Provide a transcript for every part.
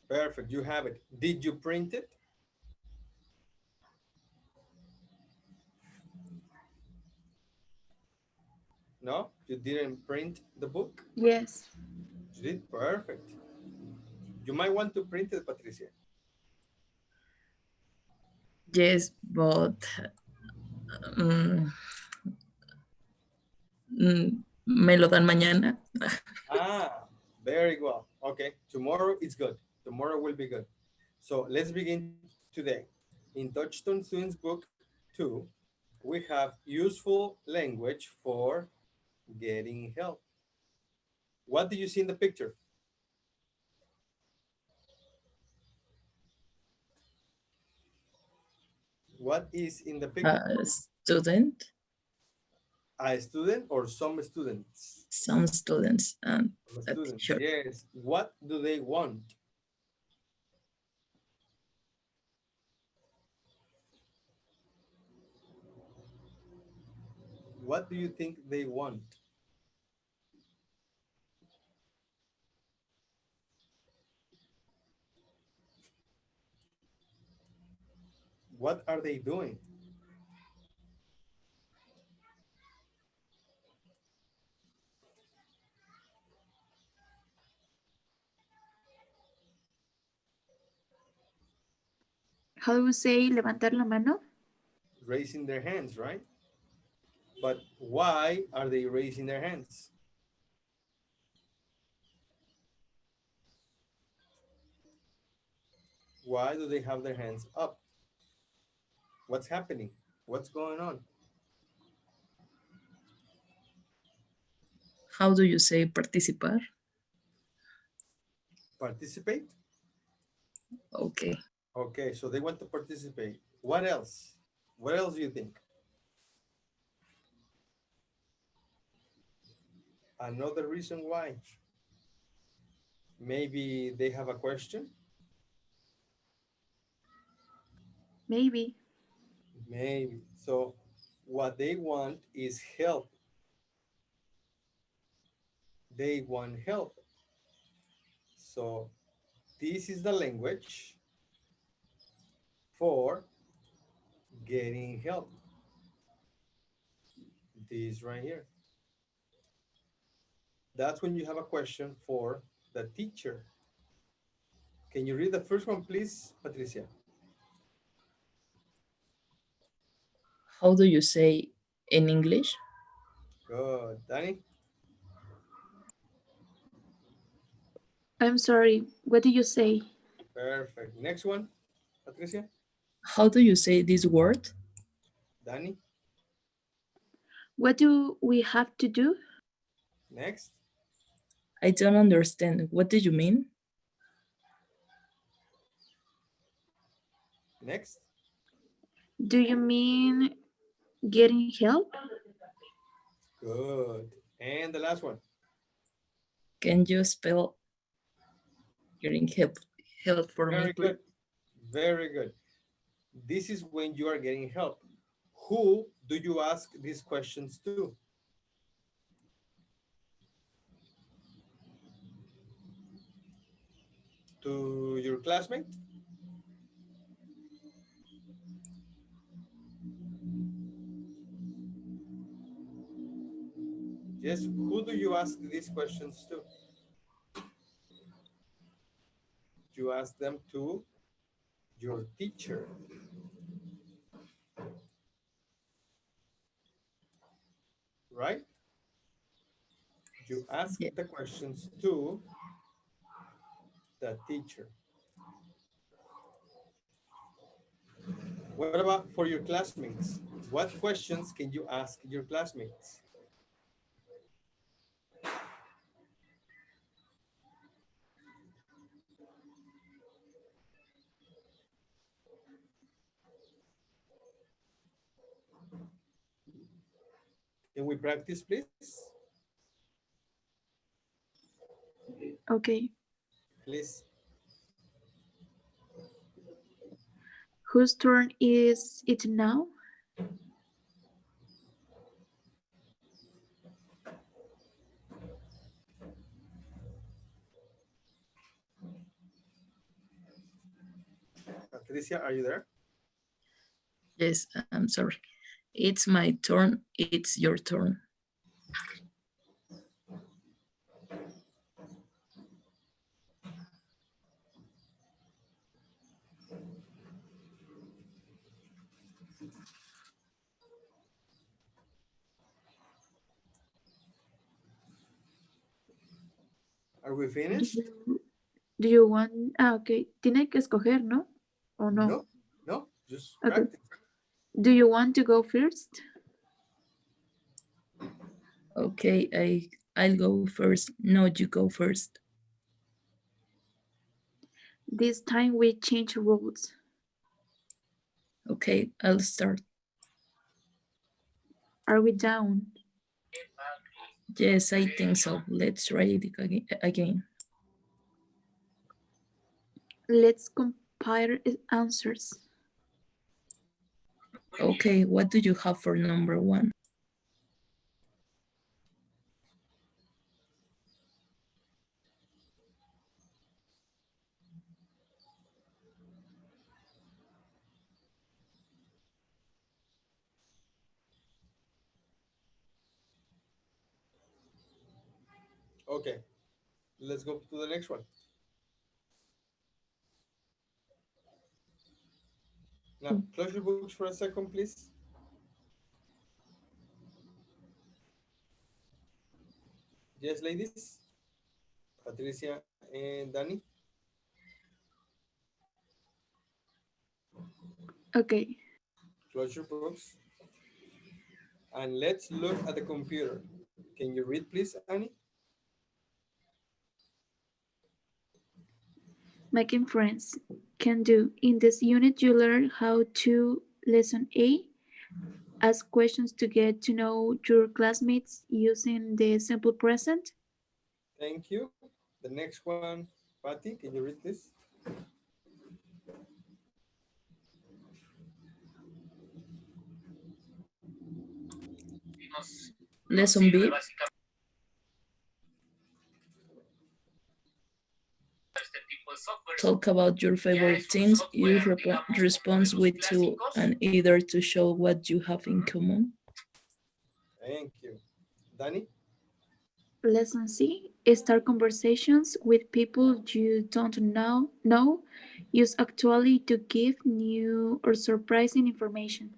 Perfect. You have it. Did you print it? No, you didn't print the book. Yes. You did perfect. You might want to print it, Patricia. Yes, but mm, me lo dan mañana. Ah, very well. Okay, tomorrow is good. Tomorrow will be good. So let's begin today. In Touchstone Students Book 2, we have useful language for getting help. What do you see in the picture? What is in the picture? Student, A student or some students? some students, and Some a students, teacher. yes. What do they want? What do you think they want? What are they doing? How do we say levantar la mano? Raising their hands, right? But why are they raising their hands? Why do they have their hands up? What's happening? What's going on? How do you say participar? Participate? Okay. Okay, so they want to participate. What else? What else do you think? Another reason why. Maybe they have a question. Maybe. Maybe. So what they want is help. They want help. So this is the language for getting help. This right here. That's when you have a question for the teacher. Can you read the first one, please, Patricia? How do you say in English? Good. Danny? I'm sorry. What did you say? Perfect. Next one, Patricia? How do you say this word? Danny? What do we have to do? Next? I don't understand. What do you mean? Next? Do you mean getting help? Good. And the last one? Can you spell getting help for me, Very please? good. Very good. This is when you are getting help. Who do you ask these questions to? To your classmate? Yes, who do you ask these questions to? You ask them to your teacher, right? You ask Yeah. the questions to the teacher. What about for your classmates? What questions can you ask your classmates? Can we practice, please? Okay. Please. Whose turn is it now? Patricia, are you there? Yes, I'm sorry. It's my turn. It's your turn. Are we Do finished? you, do you want... Ah, okay. Tiene que escoger, ¿no? ¿O no? No, no, just Okay. practice. Do you want to go first? Okay, I'll go first. No, you go first. This time we change rules. Okay, I'll start. Are we down? Yes, I think so. Let's try it again. Let's compare answers. Okay, what do you have for number one? Okay, let's go to the next one. Now, close your books for a second, please. Yes, ladies. Patricia and Danny. Okay. Close your books. And let's look at the computer. Can you read, please, Annie? Making friends. Can do. In this unit, you learn how to lesson A. Ask questions to get to know your classmates using the simple present. Thank you. The next one, Patty, can you read, please? Lesson B. Talk about your favorite things. Use response with to and either to show what you have in common. Thank you. Danny? Lesson C. Start conversations with people you don't know. Use actually to give new or surprising information.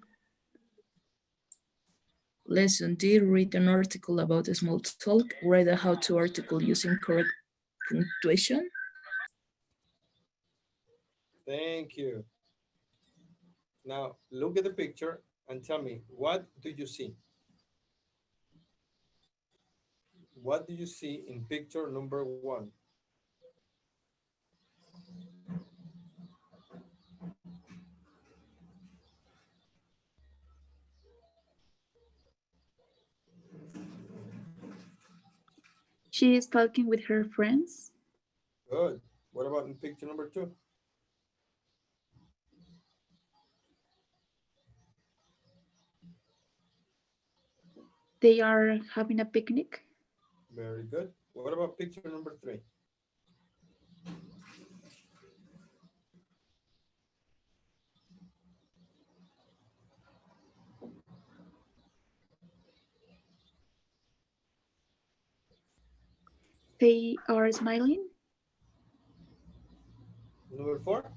Lesson D. Read an article about small talk. Write a how-to article using correct punctuation. Thank you. Now, look at the picture and tell me, what do you see? What do you see in picture number one? She is talking with her friends. Good. What about in picture number two? They are having a picnic. Very good. What about picture number three? They are smiling. Number four?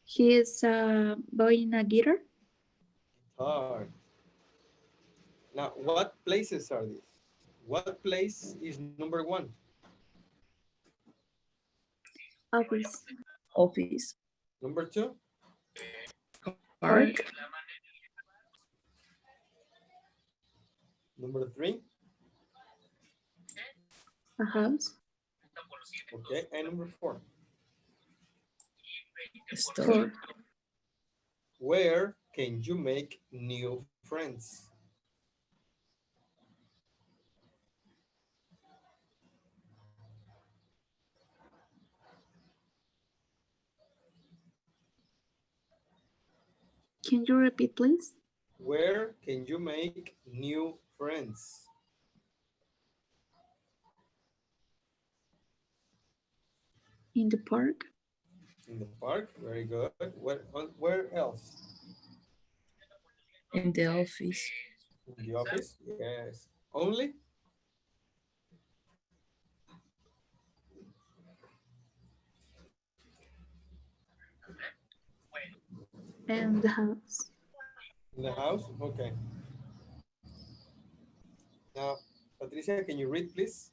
He is buying a guitar. Guitar. Now, what places are these? What place is number one? Office. Office. Number two? Park. Park. Number three? A house. Okay, and number four? Store. Store. Where can you make new friends? Can you repeat, please? Where can you make new friends? In the park? In the park. Very good. Where else? In the office. In the office. Yes. Only? And the house. In the house? Okay. Now, Patricia, can you read, please?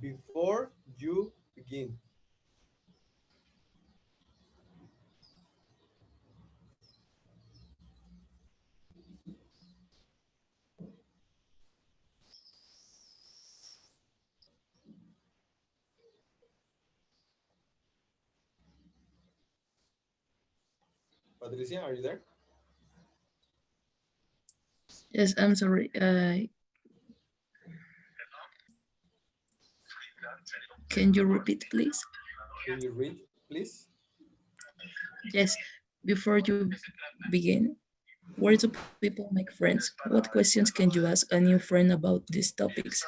Before you begin. Patricia, are you there? Yes, I'm sorry. Can you repeat, please? Can you read, please? Yes, before you begin, where do people make friends? What questions can you ask a new friend about these topics?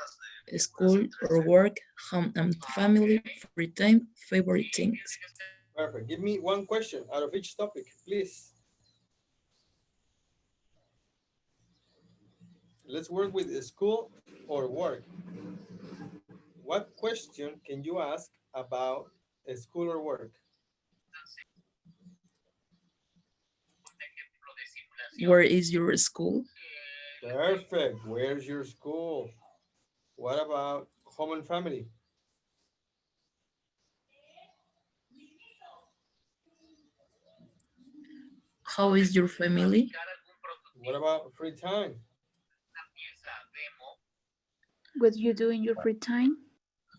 School or work, home and family, free time, favorite things. Perfect. Give me one question out of each topic, please. Let's work with school or work. What question can you ask about a school or work? Where is your school? Perfect. Where's your school? What about home and family? How is your family? What about free time? What do you do in your free time?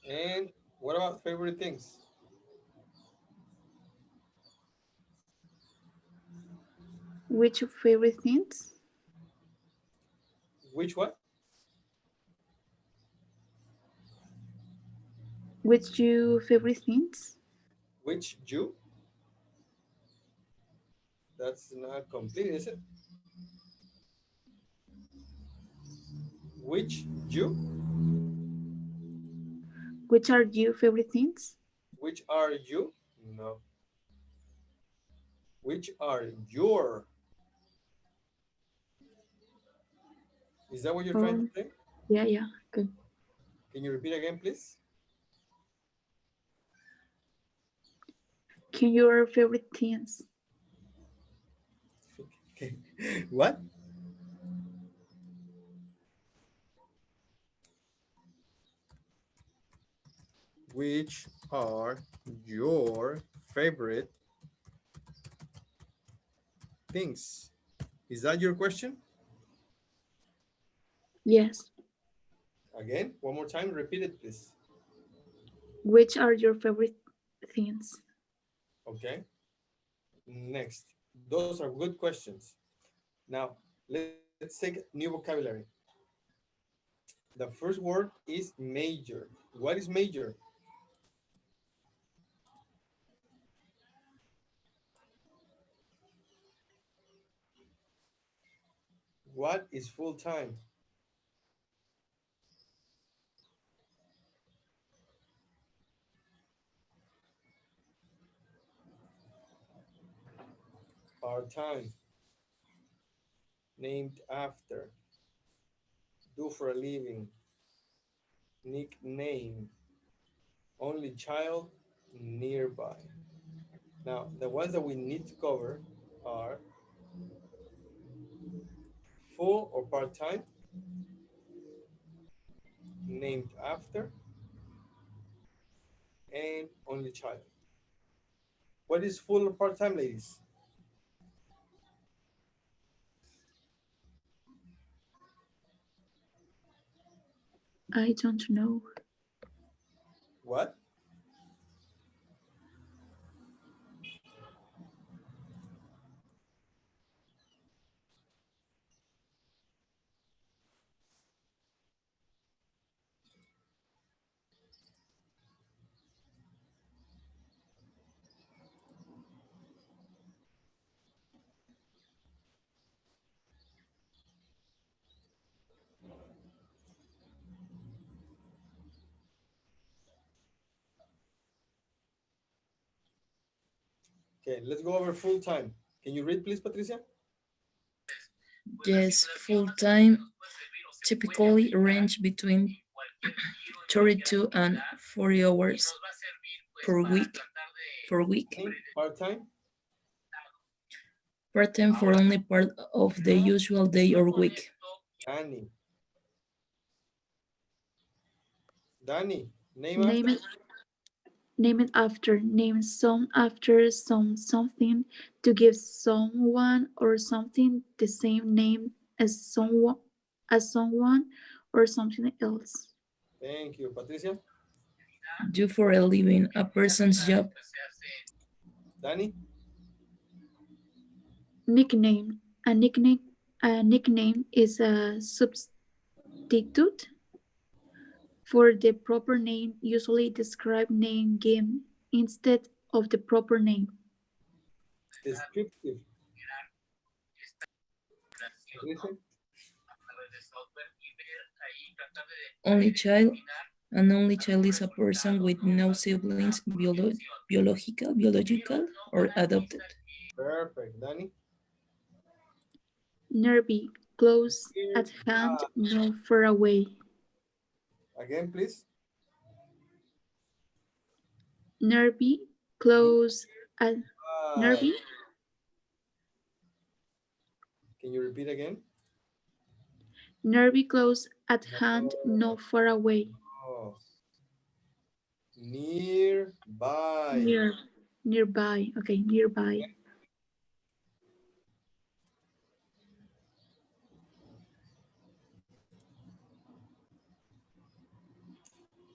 And what about favorite things? Which your favorite things? Which what? Which your favorite things? Which you? That's not complete, is it? Which you? Which are your favorite things? Which are you? No. Which are your? Is that what you're trying to Oh, say? yeah, good. Can you repeat again, please? Can your favorite things? Okay. What? Which are your favorite things? Is that your question? Yes. Again, one more time, repeat it, please. Which are your favorite things? Okay. Next. Those are good questions. Now, let's take new vocabulary. The first word is major. What is major? What is full time? Part time. Named after. Do for a living. Nickname. Only child nearby. Now, the ones that we need to cover are full or part time, named after, and only child. What is full or part time, ladies? I don't know. What? Okay, let's go over full time. Can you read, please, Patricia? Yes, full-time typically range between 32 and 40 hours per week. Per week. Part time? Part-time for only part of the usual day or week. Danny. Danny, name Name after? it. Name it after. Name some after something to give someone or something the same name as someone or something else. Thank you. Patricia? Do for a living, a person's job. Danny? Nickname. A nickname is a substitute for the proper name, usually describe name given instead of the proper name. Descriptive. Patricia? Only child. An only child is a person with no siblings, biological, or adopted. Perfect. Danny? Nearby, close at hand, Nearby. not far away. Again, please. Nearby, close at Nearby. nearby, Can you repeat again? nearby, close at hand, No. not far away. Oh. Nearby. Near, nearby. Okay, nearby.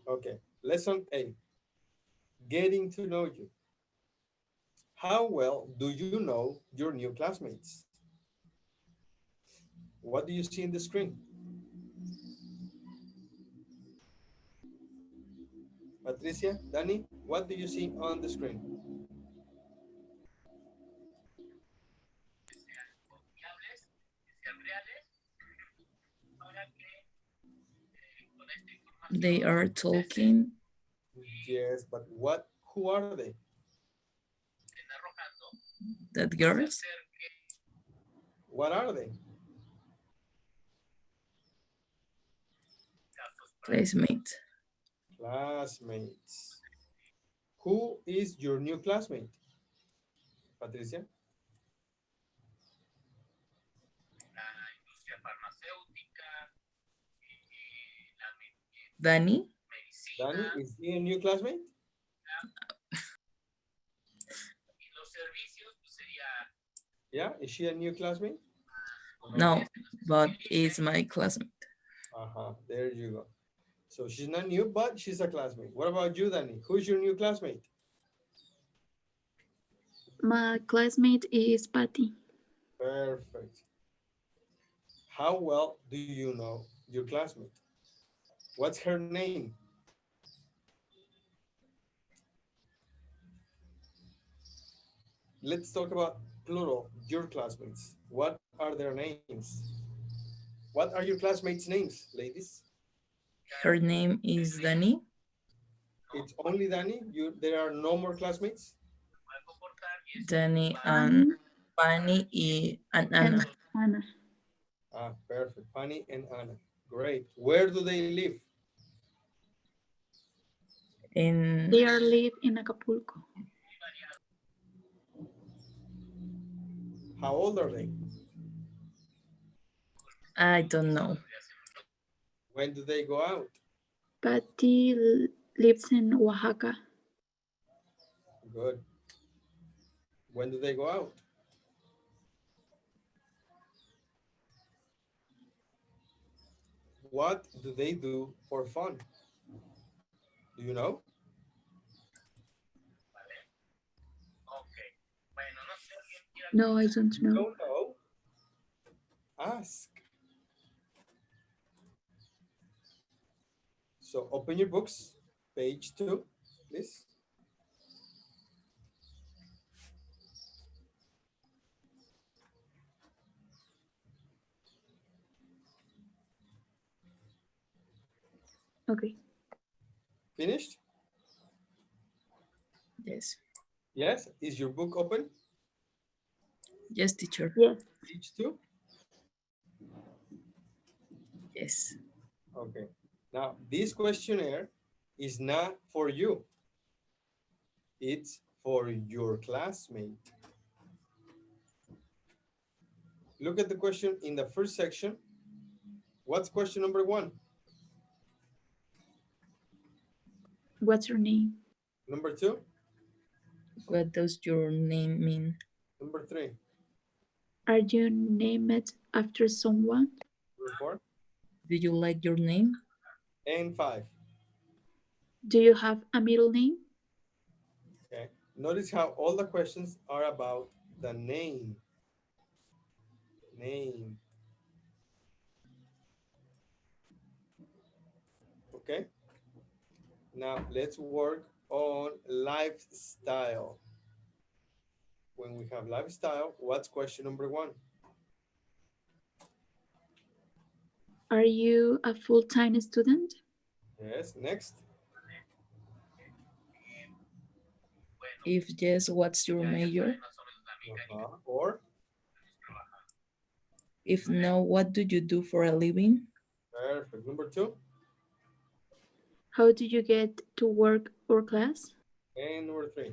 Okay. Lesson 8. Getting to know you. How well do you know your new classmates? What do you see in the screen? Patricia, Danny, what do you see on the screen? They are talking. Yes, but what? Who are they? That girls. What are they? Classmate. Classmates. Who is your new classmate? Patricia? Danny. Danny, is he a new classmate? Yeah, is she a new classmate? No, but is my classmate. Uh-huh, there you go. So she's not new, but she's a classmate. What about you, Danny? Who's your new classmate? My classmate is Patty. Perfect. How well do you know your classmate? What's her name? Let's talk about plural, your classmates. What are their names? What are your classmates' names, ladies? Her name is Danny. It's only Danny? There are no more classmates? Danny and Annie And and Anna. Anna. Ah, perfect. Fanny and Anna. Great. Where do they live? In They are live in Acapulco. How old are they? I don't know. When do they go out? Patty lives in Oaxaca. Good. When do they go out? What do they do for fun? Do you know? No, I don't know. Don't know. Ask. So open your books, page 2, please. Okay. Finished? Yes. Yes, is your book open? Yes, teacher. Yes. Page 2? Yes. Okay. Now, this questionnaire is not for you. It's for your classmate. Look at the question in the first section. What's question number 1? What's your name? Number 2? What does your name mean? Number 3? Are you named after someone? Number 4? Do you like your name? And 5. Do you have a middle name? Okay. Notice how all the questions are about the name. Name. Okay. Now let's work on lifestyle. When we have lifestyle, what's question number 1? Are you a full-time student? Yes. Next. If yes, what's your major? Or If no, what do you do for a living? perfect. Number 2 How do you get to work or class? and number 3.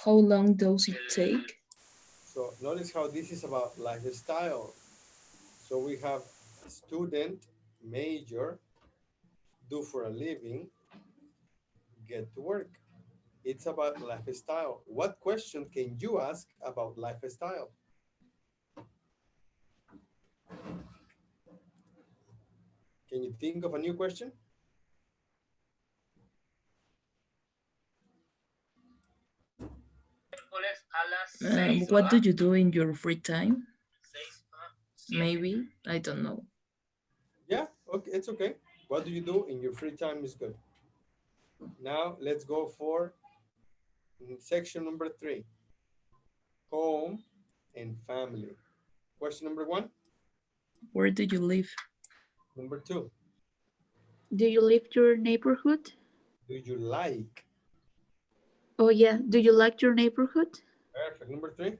How long does it take? So notice how this is about lifestyle. So we have student, major, do for a living, get to work. It's about lifestyle. What question can you ask about lifestyle? Can you think of a new question? What do you do in your free time? Maybe, I don't know. Yeah, okay, it's okay. What do you do in your free time is good. Now let's go for section number 3, home and family. Question number 1. Where do you live? Number 2, Do you leave your neighborhood? do you like? Oh yeah, do you like your neighborhood? Perfect. Number 3.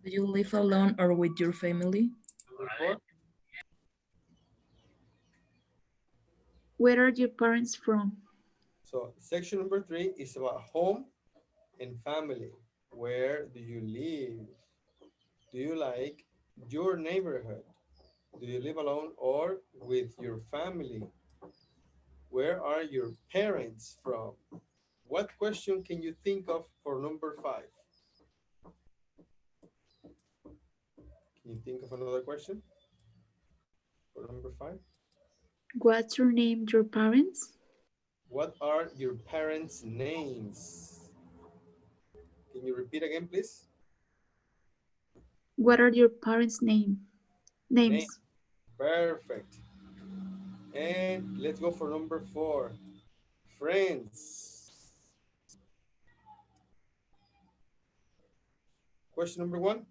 Do you live alone or with your family? Number 4. Where are your parents from? So section number 3 is about home and family. Where do you live? Do you like your neighborhood? Do you live alone or with your family? Where are your parents from? What question can you think of for number 5? Can you think of another question for number 5? What's your name, your parents? What are your parents' names? Can you repeat again, please? What are your parents' Name. names? Perfect. And let's go for number 4. Friends. Question number 1.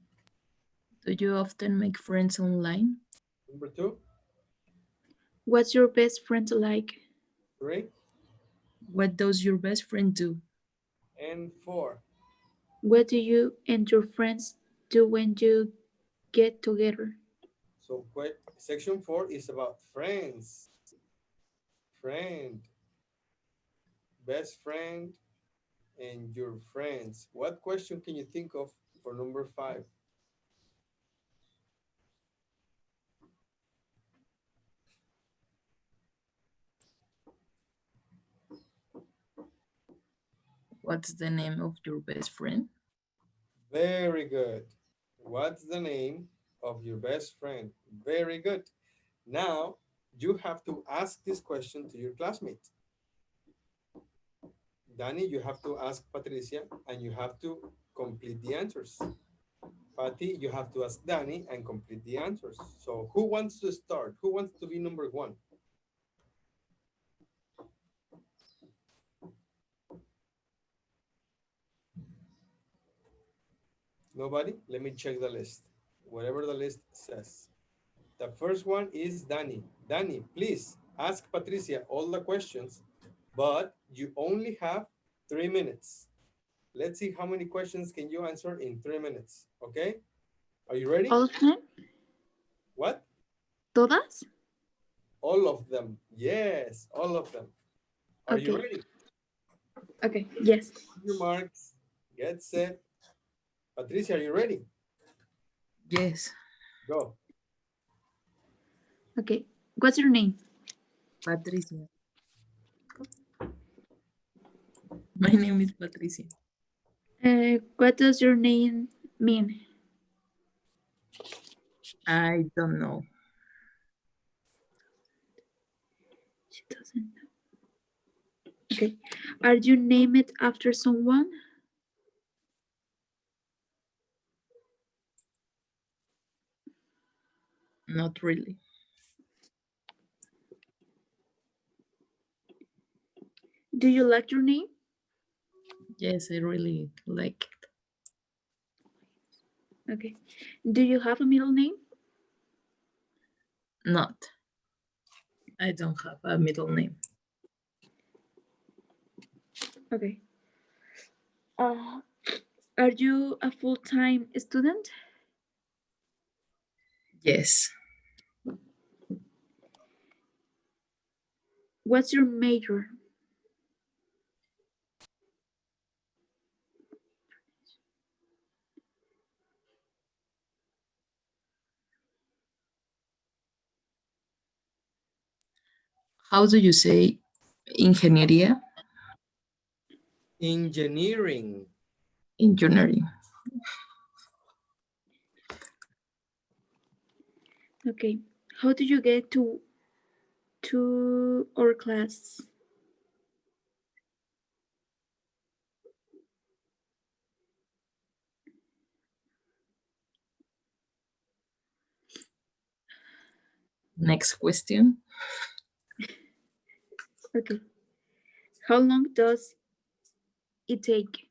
Do you often make friends online? Number 2. What's your best friend like? 3. What does your best friend do? And 4. What do you and your friends do when you get together? So section 4 is about friends. Friend, best friend, and your friends. What question can you think of for number 5? What's the name of your best friend? Very good. What's the name of your best friend? Very good. Now, you have to ask this question to your classmates. Danny, you have to ask Patricia and you have to complete the answers. Patty, you have to ask Danny and complete the answers. So who wants to start? Who wants to be number 1? Nobody? Let me check the list. Whatever the list says. The first one is Danny. Danny, please ask Patricia all the questions, but you only have 3 minutes. Let's see how many questions can you answer in 3 minutes. Okay? Are you ready? All of them? What? ¿Todas? All of them. Yes, all of them. Are you Okay. ready? Okay. Yes. On your marks, get set. Patricia, are you ready? Yes, Go. Okay. What's your name? Patricia. My name is Patricia. What does your name mean? I don't know. She doesn't know. Okay. Are you named after someone? Not really. Do you like your name? Yes, I really like it. Okay. Do you have a middle name? Not. I don't have a middle name. Okay. Are you a full-time student? Yes. What's your major? How do you say ingeniería? Engineering. Engineering. Okay. How do you get to our class? Next question. Okay. How long does it take?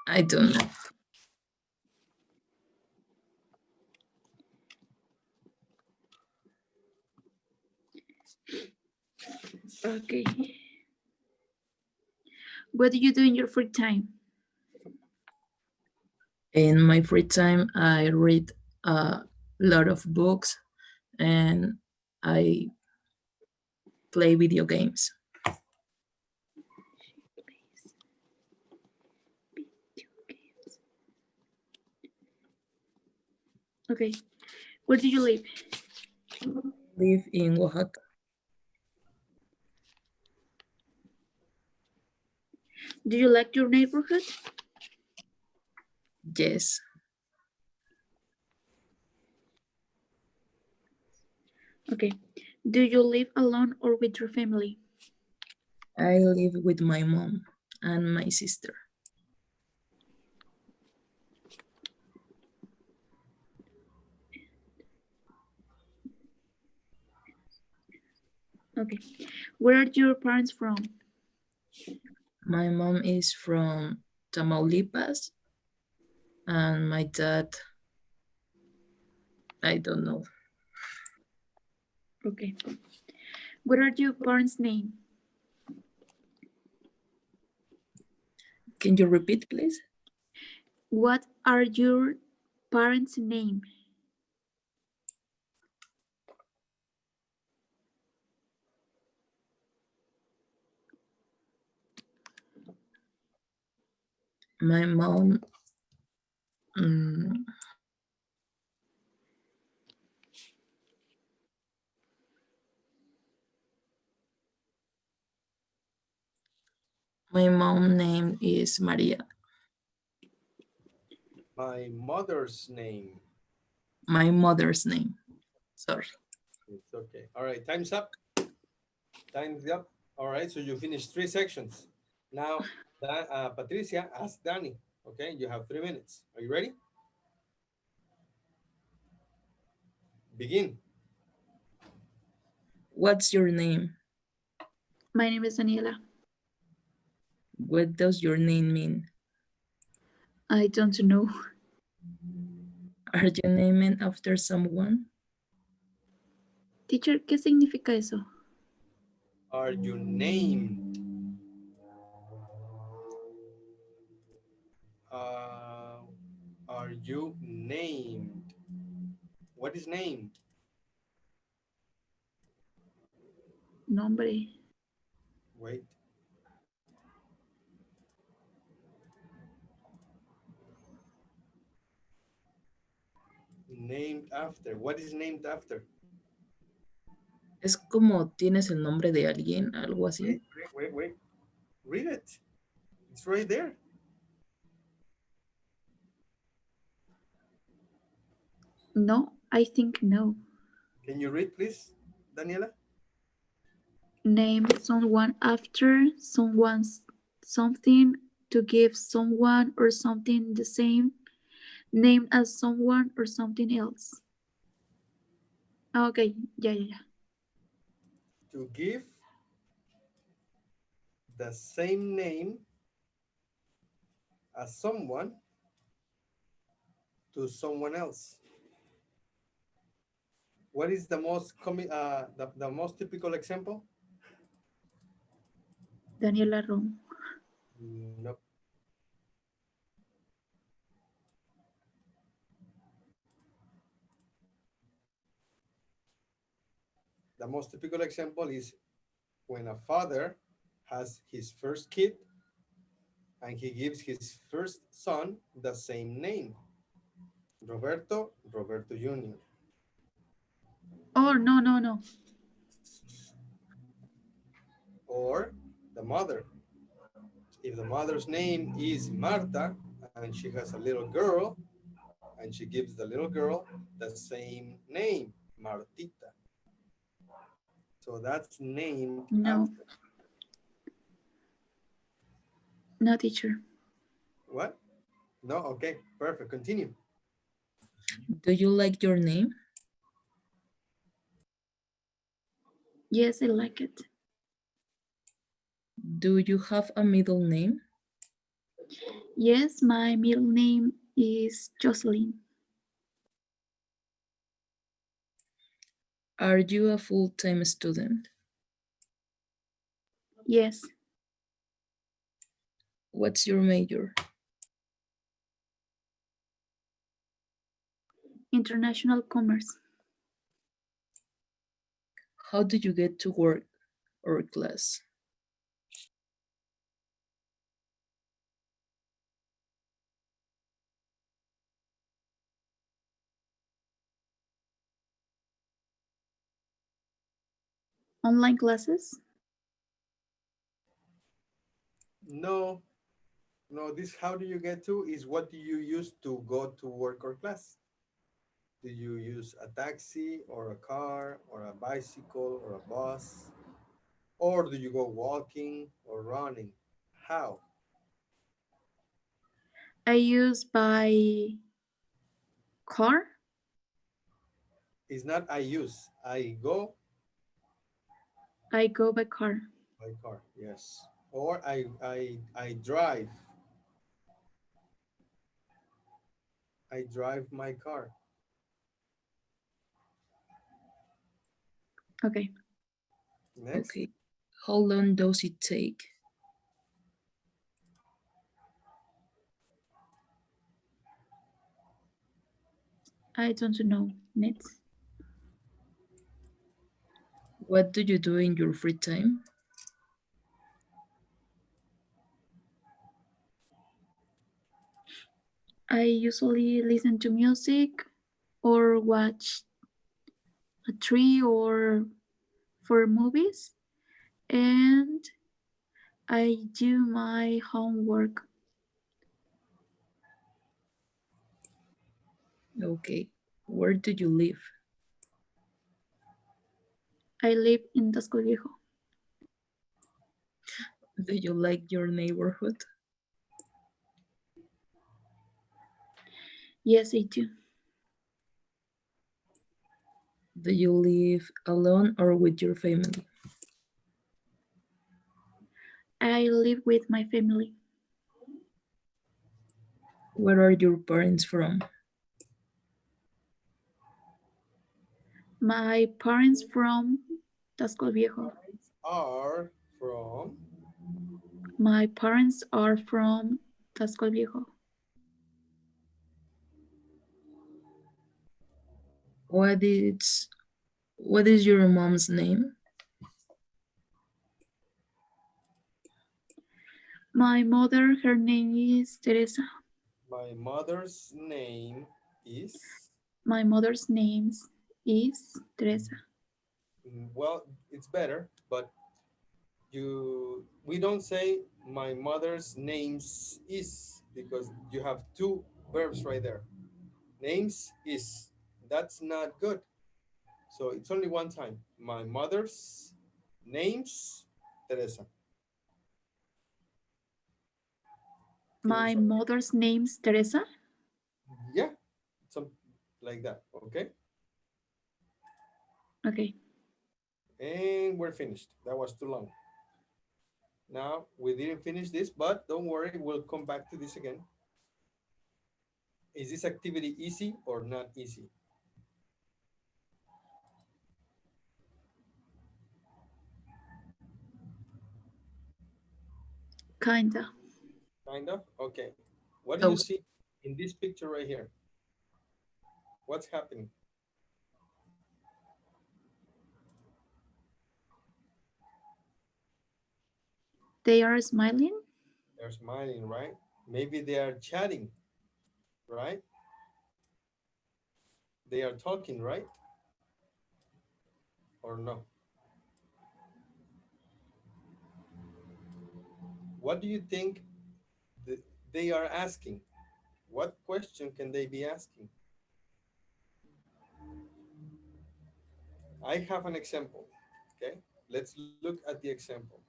I don't know. Okay. What do you do in your free time? In my free time, I read a lot of books and I play video games. Okay. Where do you live? Live in Oaxaca. Do you like your neighborhood? Yes, Okay. Do you live alone or with your family? I live with my mom and my sister. Okay. Where are your parents from? My mom is from Tamaulipas and my dad, I don't know. Okay. What are your parents' name? Can you repeat, please? What are your parents' name? My mom, mm, my mom name is Maria. My mother's name. My mother's name, sorry. It's okay. All right, time's up. Time's up. All right, so you finished 3 sections. Now, Patricia, ask Danny. Okay, you have 3 minutes. Are you ready? Begin. What's your name? My name is Daniela. What does your name mean? I don't know. Are you named after someone? Teacher, ¿qué significa eso? Are you named? Uh, are you named? What is named? Nombre. Wait. Named after. What is named after? Es como tienes el nombre de alguien, algo así. Wait. Read it. It's right there. No, I think no. Can you read, please, Daniela? Name someone after someone's something to give someone or something the same name as someone or something else. Okay, yeah. To give the same name as someone to someone else. What is the most the most typical example? Daniela Rom. Nope. The most typical example is when a father has his first kid and he gives his first son the same name. Roberto Jr. Oh, no. Or the mother. If the mother's name is Marta and she has a little girl and she gives the little girl the same name, Martita. So that's named No, after. no teacher. What? No? Okay, perfect. Continue. Do you like your name? Yes, I like it. Do you have a middle name? Yes, my middle name is Jocelyn. Are you a full-time student? Yes, What's your major? international commerce. How do you get to work or class? Online classes. No, no, this how do you get to is what do you use to go to work or class? Do you use a taxi or a car or a bicycle or a bus? Or do you go walking or running? How? I use by car. It's not I use, I go I go by car. by car, yes. Or I drive. I drive my car. Okay. Next, Okay. How long does it take? I don't know. Next. What do you do in your free time? I usually listen to music or watch a tree or for movies, and I do my homework. Okay. Where do you live? I live in Tasco Viejo. Do you like your neighborhood? Yes, I do. Do you live alone or with your family? I live with my family. Where are your parents from? My parents from Tasco Viejo. Are from My parents are from Tasco Viejo. What is your mom's name? My mother, her name is Teresa. my mother's name is My mother's name is Teresa. well, it's better, but we don't say my mother's names is because you have two verbs right there. Names is that's not good. So it's only one time. My mother's name's Teresa. Can you My try? mother's name's Teresa. Yeah, something like that. Okay. Okay. And we're finished. That was too long. Now we didn't finish this, but don't worry, we'll come back to this again. Is this activity easy or not easy? Kinda. Kind of? Okay. What do you So see in this picture right here? What's happening? They are smiling. They're smiling, right? Maybe they are chatting, right? They are talking, right? Or no? What do you think they are asking? What question can they be asking? I have an example. Okay, let's look at the example.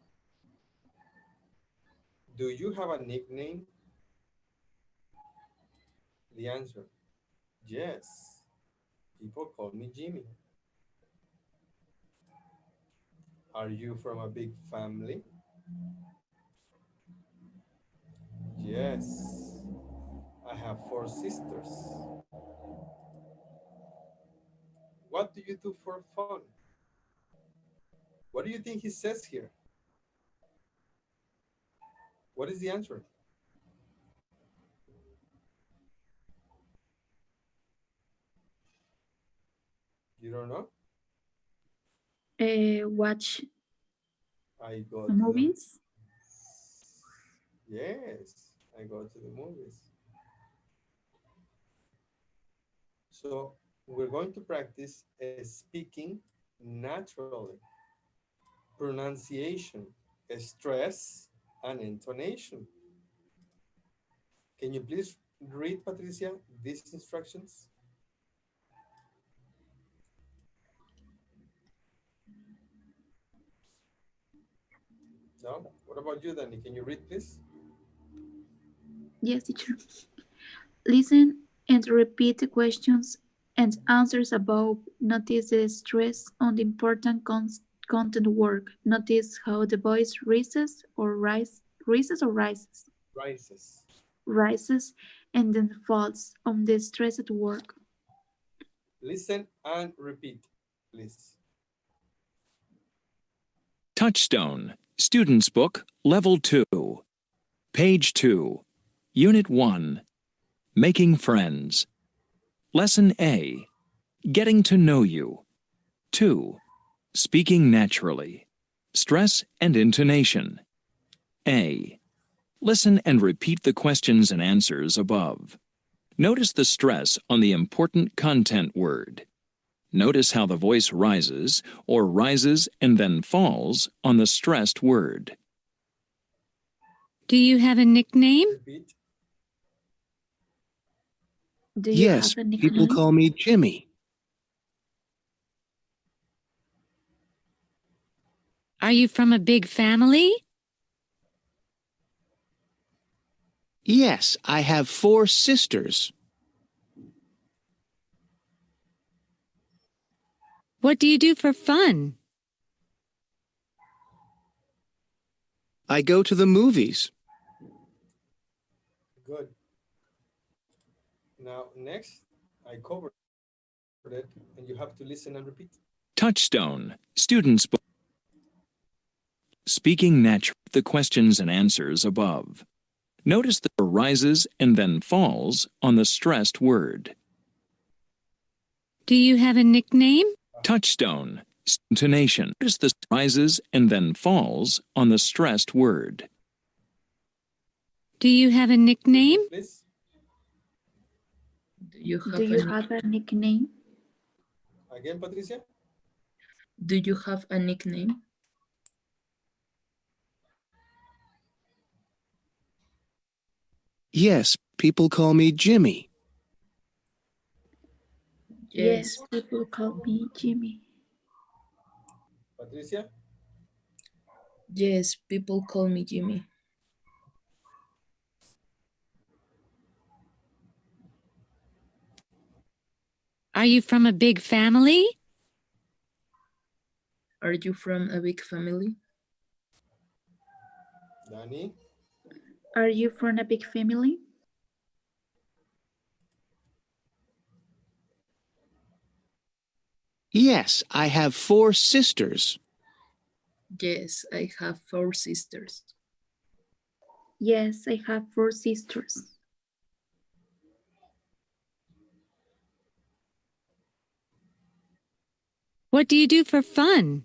Do you have a nickname? The answer, yes. People call me Jimmy. Are you from a big family? Yes. I have four sisters. What do you do for fun? What do you think he says here? What is the answer? You don't know? Watch I go to the movies. yes, I go to the movies. So we're going to practice speaking naturally, pronunciation, stress, and intonation. Can you please read, Patricia, these instructions? No? What about you, Danny? Can you read, please? Yes, teacher. Listen and repeat the questions and answers above. Notice the stress on the important content work. Notice how the voice Rises. rises and then falls on the stress at work. Listen and repeat, please. Touchstone, Student's Book, Level 2, Page 2, Unit 1, Making Friends. Lesson A, Getting to Know You. 2. Speaking Naturally. Stress and Intonation. A. Listen and repeat the questions and answers above. Notice the stress on the important content word. Notice how the voice rises and then falls on the stressed word. Do you have a nickname? Repeat. Do you Yes, have a people nickname? call me Jimmy. Are you from a big family? Yes, I have four sisters. What do you do for fun? I go to the movies. Good. Now, next, I covered it, and you have to listen and repeat. Touchstone, Students Book. Speaking naturally, the questions and answers above. Notice the rises and then falls on the stressed word. Do you have a nickname? Touchstone, intonation. Notice the rises and then falls on the stressed word. Do you have a nickname? Repeat, please. Do you Do have you a have a nickname? Again, Patricia. Do you have a nickname? Yes, people call me Jimmy. Yes, Yes. people call me Jimmy. Patricia. Yes, people call me Jimmy. Are you from a big family? Are you from a big family? Danny. Are you from a big family? Yes, I have 4 sisters. Yes, I have 4 sisters. Yes, I have 4 sisters. What do you do for fun?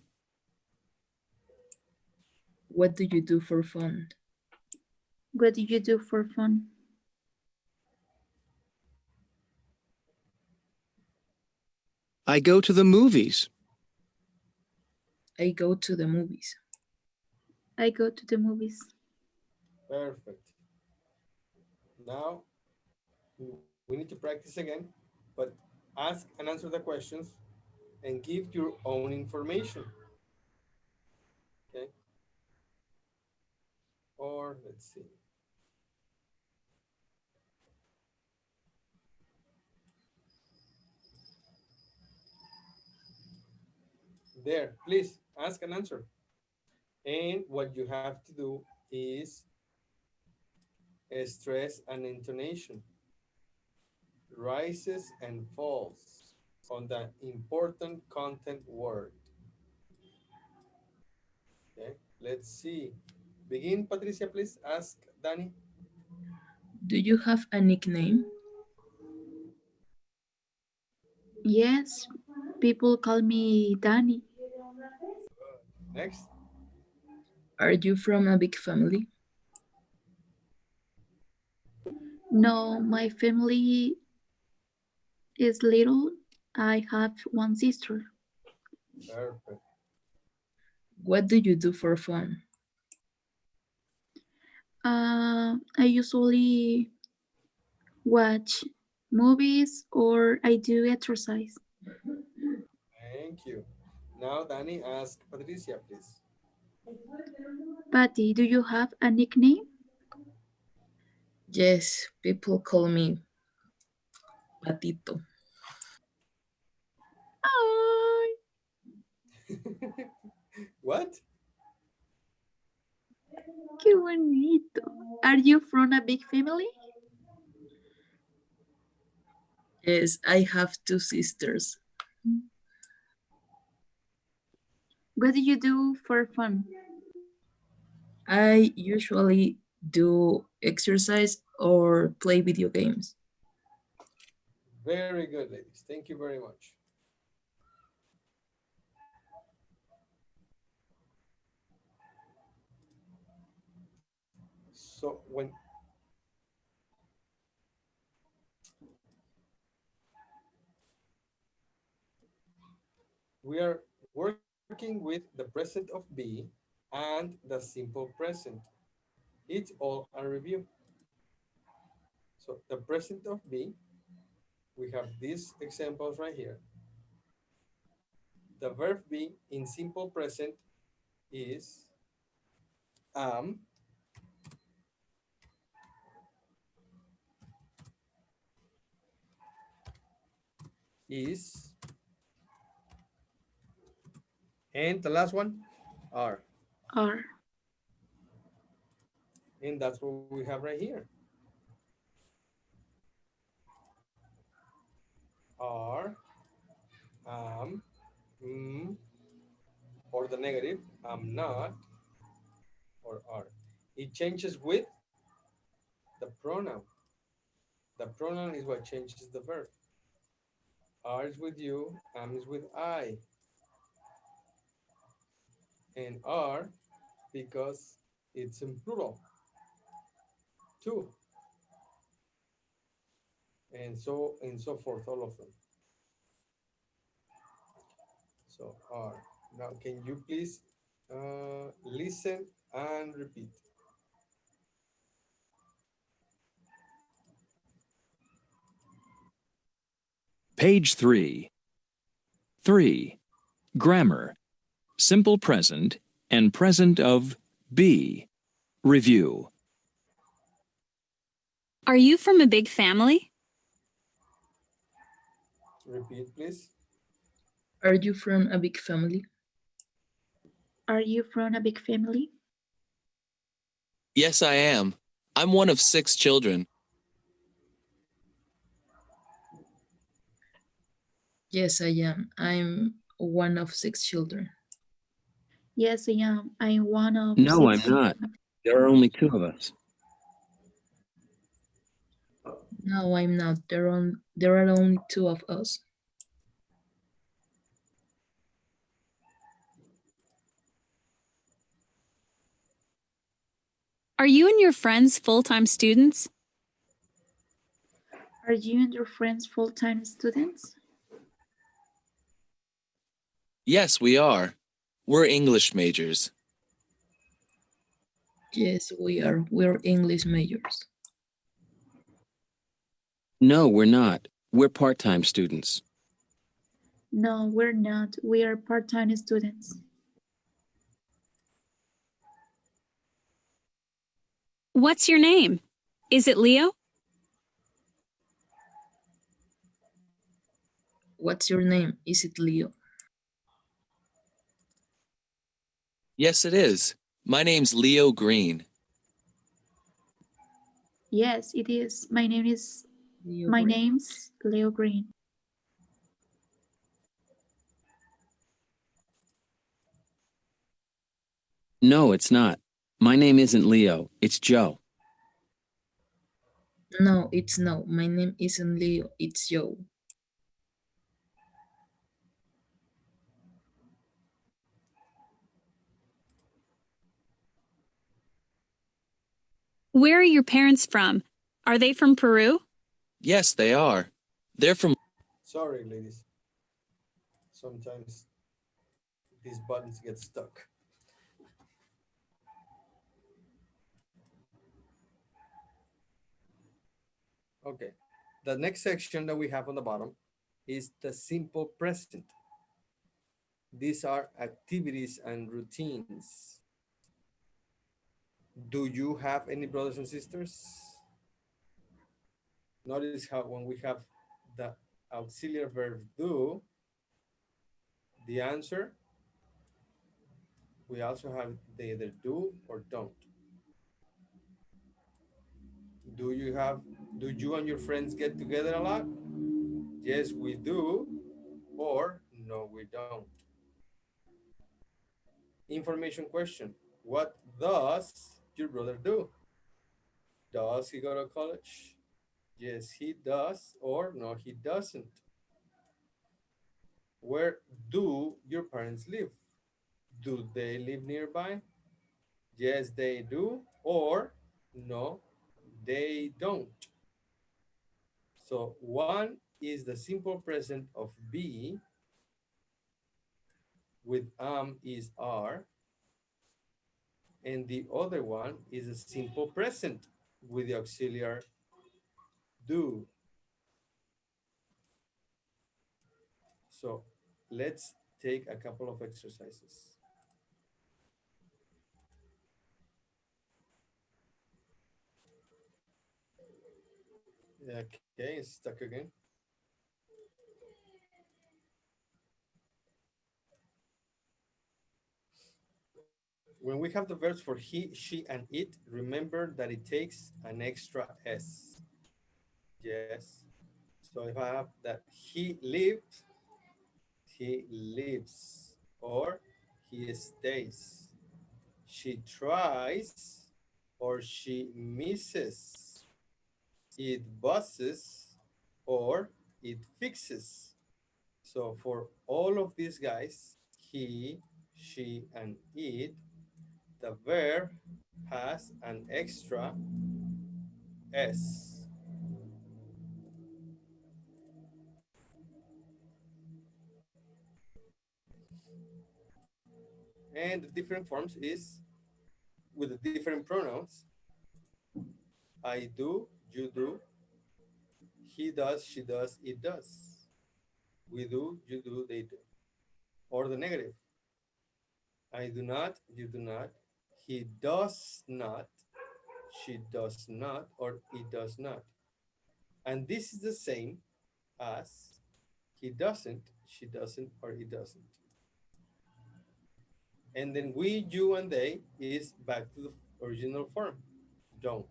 What do you do for fun? What do you do for fun? I go to the movies. I go to the movies. I go to the movies. Perfect. Now, we need to practice again, but ask and answer the questions and give your own information. Okay. Or let's see. There, please ask and answer. And what you have to do is stress and intonation, rises and falls on the important content word. Okay, let's see. Begin, Patricia, please. Ask Danny. Do you have a nickname? Yes, people call me Danny. Next. Are you from a big family? No, my family is little. I have 1 sister. Perfect. What do you do for fun? I usually watch movies or I do exercise. Thank you. Now, Danny, ask Patricia, please. Patty, do you have a nickname? Yes, people call me Patito. Ay, What? qué bonito. Are you from a big family? Yes, I have 2 sisters. What do you do for fun? I usually do exercise or play video games. Very good, ladies. Thank you very much. So when we are working with the present of be and the simple present, it's all a review. So the present of be, we have these examples right here. The verb be in simple present is am, is, and the last one, are. Are. And that's what we have right here. are, am, mm, or the negative, am not, or are. It changes with the pronoun. The pronoun is what changes the verb. Are is with you, am is with I, and are because it's in plural, two, and so forth, all of them. So are. Now, can you please listen and repeat? Page 3. 3. Grammar. Simple present and present of be. Review. Are you from a big family? Repeat, please. Are you from a big family? Are you from a big family? Yes, I am. I'm one of 6 children. Yes, I am. I'm one of 6 children. Yes, I am. I'm one of No, I'm six not. children. There are only two of us. No, I'm not. There are only 2 of us. Are you and your friends full-time students? Are you and your friends full-time students? Yes, we are. We're English majors. Yes, we are. We're English majors. No, we're not. We're part-time students. No, we're not. We are part-time students. What's your name? Is it Leo? What's your name? Is it Leo? Yes, it is. My name's Leo Green. Yes, it is. My name's Leo Green. No, it's not. My name isn't Leo. It's Joe. No, it's no. My name isn't Leo. It's Joe. Where are your parents from? Are they from Peru? Yes, they are. They're from Sorry, ladies. Sometimes these buttons get stuck. Okay. The next section that we have on the bottom is the simple present. These are activities and routines. Do you have any brothers and sisters? Notice how when we have the auxiliary verb do, the answer, we also have they either do or don't. Do you and your friends get together a lot? Yes, we do, or no, we don't. Information question. What does your brother do? Does he go to college? Yes, he does, or no, he doesn't. Where do your parents live? Do they live nearby? Yes, they do, or no, they don't. So one is the simple present of be with is are, and the other one is a simple present with the auxiliary do. So let's take a couple of exercises. Okay, it's stuck again. When we have the verbs for he, she, and it, remember that it takes an extra S. Yes. So if I have that he lives, or he stays. She tries, or she misses. It buzzes, or it fixes. So for all of these guys, he, she, and it, the verb has an extra S. And the different forms is with the different pronouns. I do, you do, he does, she does, it does. We do, you do, they do. Or the negative. I do not, you do not, he does not, she does not, or it does not. And this is the same as he doesn't, she doesn't, or it doesn't. And then we, you, and they is back to the original form. Don't.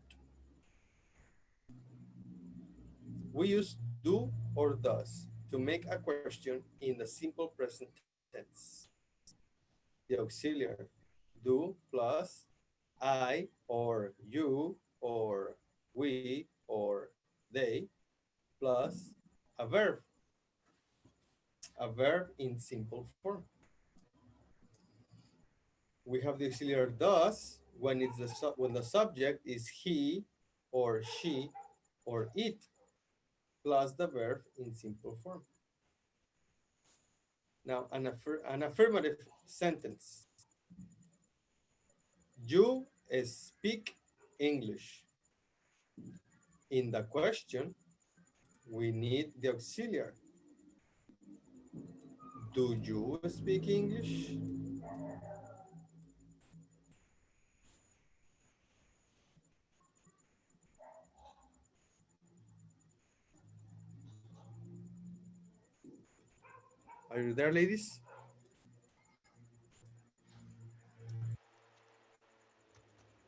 We use do or does to make a question in the simple present tense. The auxiliary do plus I or you or we or they plus a verb in simple form. We have the auxiliary does when when the subject is he or she or it plus the verb in simple form. Now, an affirmative sentence. You speak English. In the question, we need the auxiliary. Do you speak English? Are you there, ladies?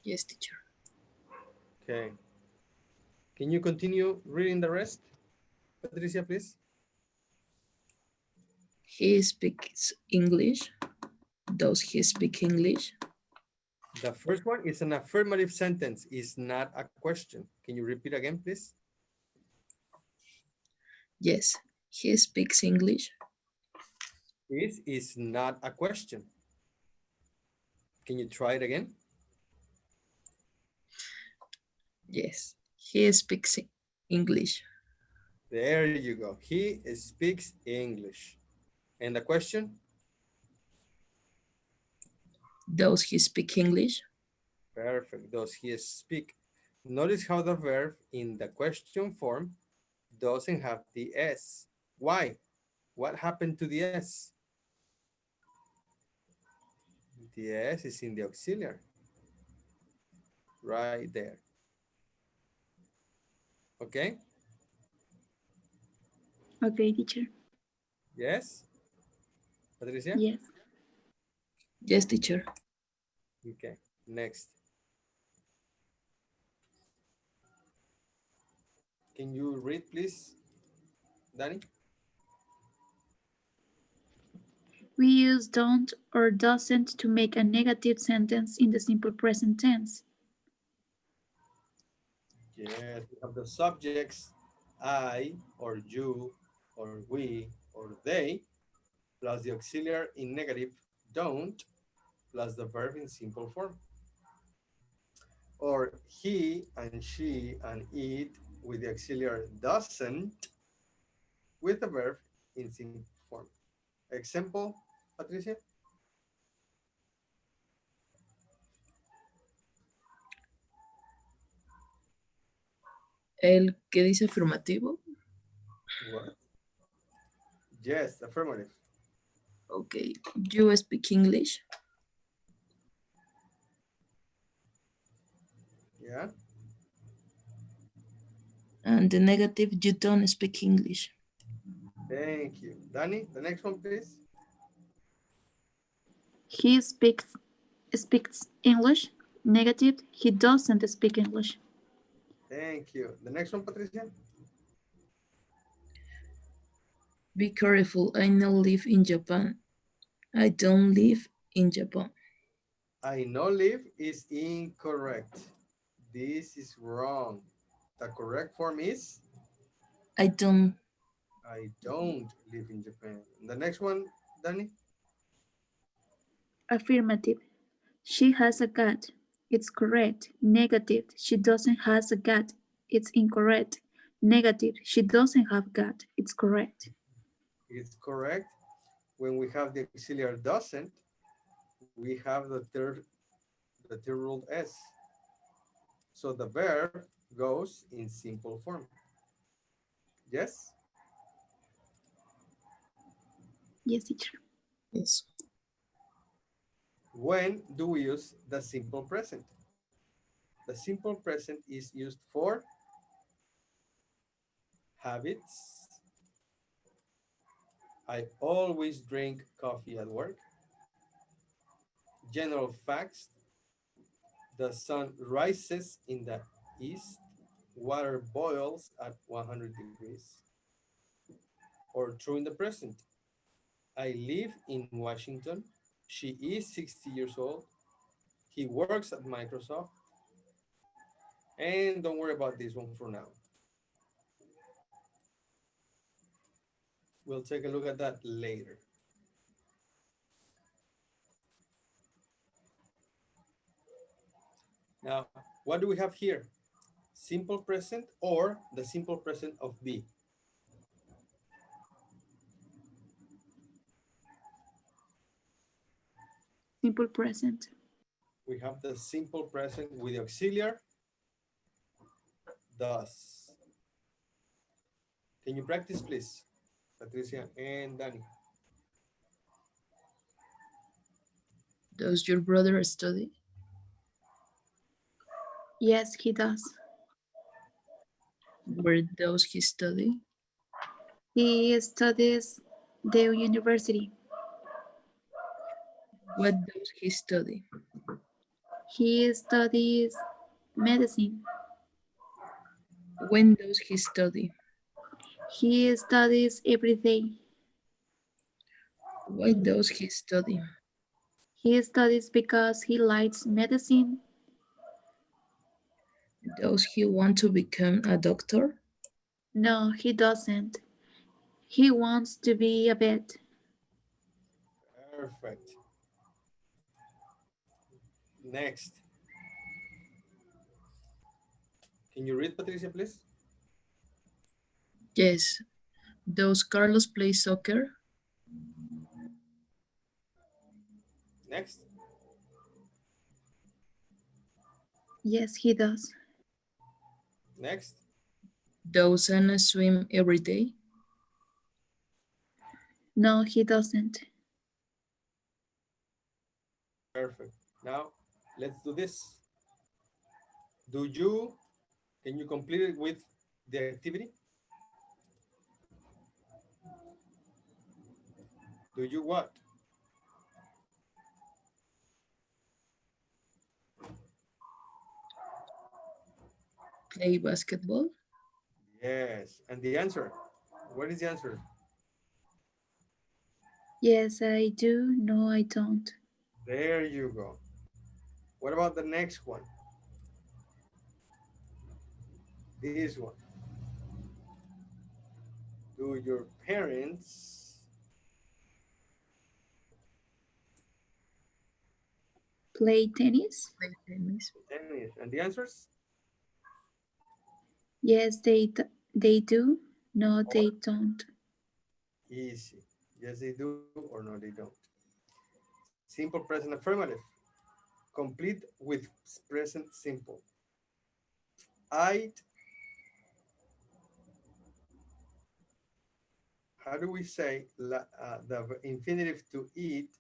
Yes, teacher. Okay. Can you continue reading the rest? Patricia, please. He speaks English. Does he speak English? The first one is an affirmative sentence, is not a question. Can you repeat again, please? Yes, he speaks English. This is not a question. Can you try it again? Yes, he speaks English. There you go. He speaks English. And the question? Does he speak English? Perfect. Does he speak? Notice how the verb in the question form doesn't have the S. Why? What happened to the S? The S is in the auxiliary. Right there. Okay? Okay, teacher. Yes? Patricia? Yes. Yes, teacher. Okay. Next. Can you read, please, Danny? We use don't or doesn't to make a negative sentence in the simple present tense. Yes, we have the subjects I or you or we or they plus the auxiliary in negative don't plus the verb in simple form. Or he and she and it with the auxiliary doesn't with the verb in simple form. Example, Patricia? El que dice afirmativo. What? Yes, affirmative. Okay. You speak English. Yeah. And the negative, you don't speak English. Thank you. Danny, the next one, please. He speaks English. Negative, he doesn't speak English. Thank you. The next one, Patricia. Be careful, I now live in Japan. I don't live in Japan. I know live is incorrect. This is wrong. The correct form is I don't. I don't live in Japan. The next one, Danny? Affirmative. She has a cat. It's correct. Negative. She doesn't has a cat. It's incorrect. Negative. She doesn't have cat. It's correct. It's correct. When we have the auxiliary doesn't, we have the third rule S. So the verb goes in simple form. Yes? Yes, teacher. Yes. When do we use the simple present? The simple present is used for habits. I always drink coffee at work. General facts. The sun rises in the east. Water boils at 100 degrees. Or true in the present. I live in Washington. She is 60 years old. He works at Microsoft. And don't worry about this one for now. We'll take a look at that later. Now, what do we have here? Simple present or the simple present of be? Simple present. We have the simple present with the auxiliary does. Can you practice, please, Patricia and Danny? Does your brother study? Yes, he does. Where does he study? He studies the university. What does he study? He studies medicine. When does he study? He studies every day. Why does he study? He studies because he likes medicine. Does he want to become a doctor? No, he doesn't. He wants to be a vet. Perfect. Next. Can you read, Patricia, please? Yes. Does Carlos play soccer? Next. Yes, he does. Next. Does Anna swim every day? No, he doesn't. Perfect. Now, let's do this. Do you, can you complete it with the activity? Do you what? Play basketball? Yes. And the answer? What is the answer? Yes, I do. No, I don't. There you go. What about the next one? This one. Do your parents Play tennis? Play tennis. tennis? And the answers? Yes, they do. No, they don't. Easy. Yes, they do or no, they don't. Simple present affirmative. Complete with present simple. I, how do we say the infinitive to eat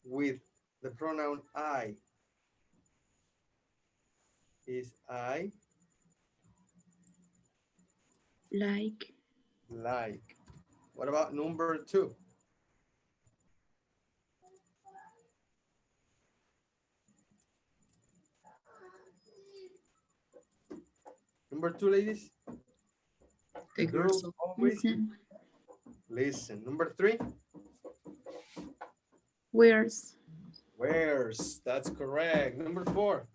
with the pronoun I? Is I Like, like. What about number two? Number two, ladies. The girls Girls always listen. Listen. Number three, wears, wears. That's correct. Number four,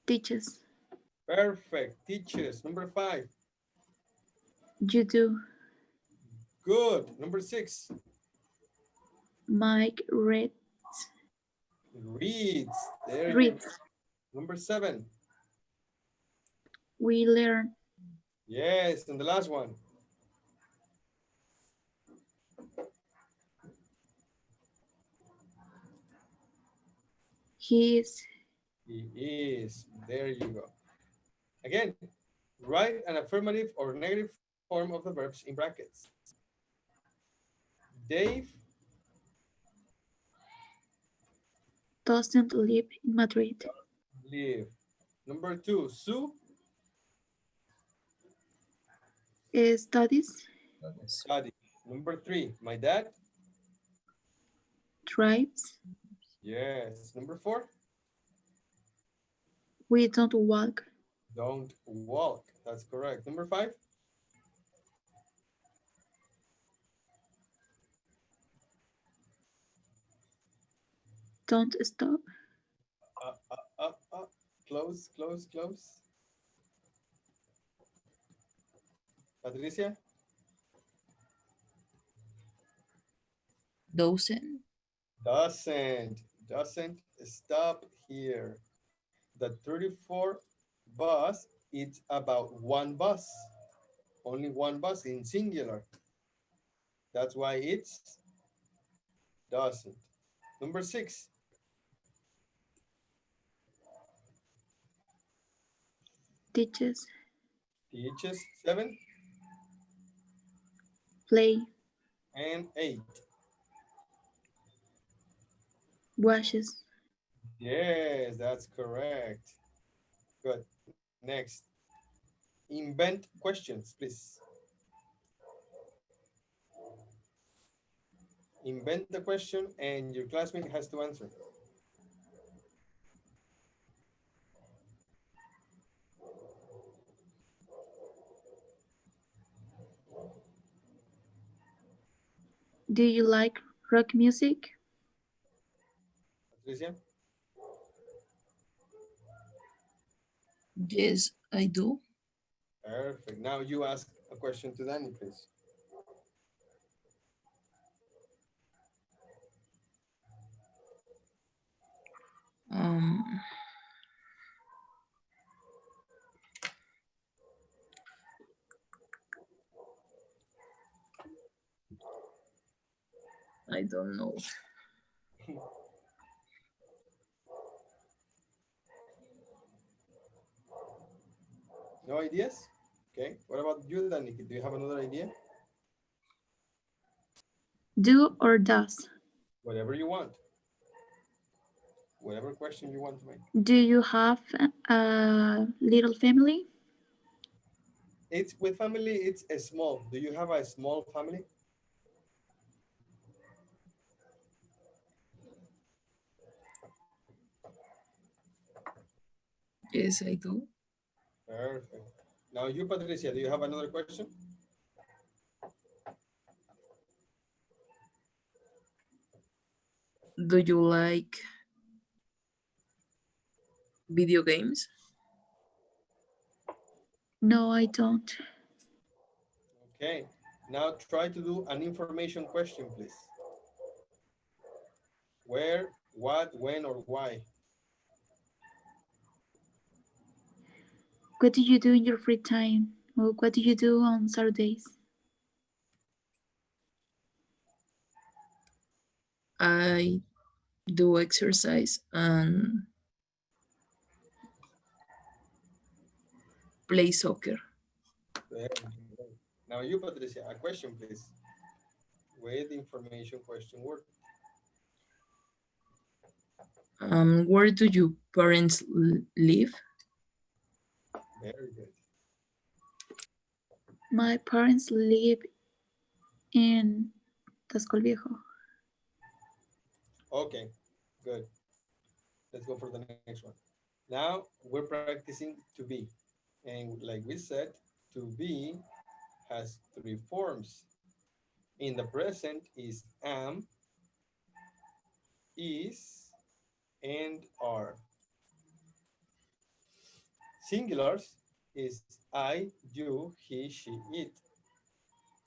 teaches, perfect. Teaches. Number five, you do, good. Number six, Mike read, reads. There you go. reads, Number seven, we learn, yes. And the last one, he is, he is. There you go. Again, write an affirmative or negative form of the verbs in brackets. Dave doesn't live in Madrid, live. Number two, Sue studies, study. Number three, my dad. drives, Yes. Number four, we don't walk, don't walk. That's correct. Number five, don't stop, close, close, close. Patricia, Dozen. doesn't stop here. The 34 bus, it's about one bus, only one bus in singular. That's why it's doesn't. Number six, teaches, teaches. Seven play, and eight. washes, Yes, that's correct. Good. Next, invent questions, please. Invent the question and your classmate has to answer. do you like rock music? Patricia, Yes, I do. perfect. Now you ask a question to Danny, please. Um, I don't know. No ideas? Okay. What about you, Danny? Do you have another idea? Do or does? Whatever you want. Whatever question you want to make. Do you have a little family? It's with family, it's a small. Do you have a small family? Yes, I do. Perfect. Now you, Patricia, do you have another question? Do you like video games? No, I don't. Okay. Now try to do an information question, please. Where, what, when, or why? What do you do in your free time? Or what do you do on Saturdays? I do exercise and play soccer. Very good. Now you, Patricia, a question, please. With information question word. Where do your parents live? Very good. My parents live in Tascol Viejo. Okay, good. Let's go for the next one. Now we're practicing to be. And like we said, to be has three forms. In the present is am, is, and are. Singulars is I, you, he, she, it.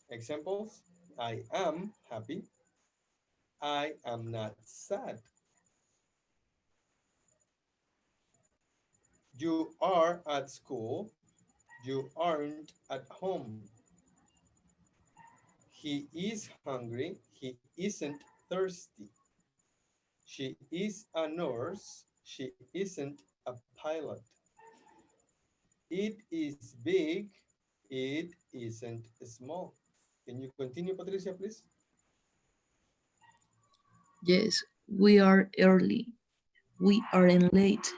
Examples: I am happy. I am not sad. You are at school. You aren't at home. He is hungry. He isn't thirsty. She is a nurse. She isn't a pilot. It is big. It isn't small. Can you continue, Patricia, please? Yes, we are early. We aren't late.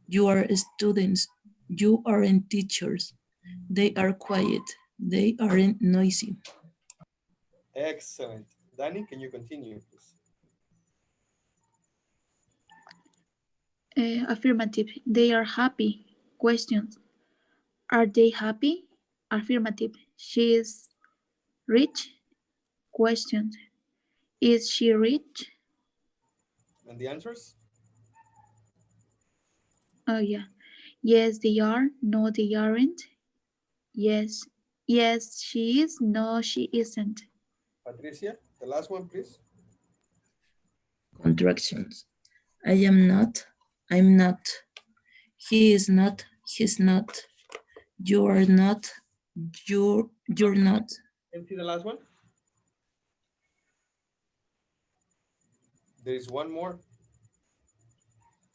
You are students. You aren't teachers. They are quiet. They aren't noisy. Excellent. Danny, can you continue, please? Affirmative. They are happy. Questions. Are they happy? Affirmative. She is rich. Question. Is she rich? And the answers? Oh, yeah. Yes, they are. No, they aren't. Yes. Yes, she is. No, she isn't. Patricia, the last one, please. Contractions. I am not. I'm not. He is not. He's not. You are not. You're not. And see the last one? There is one more.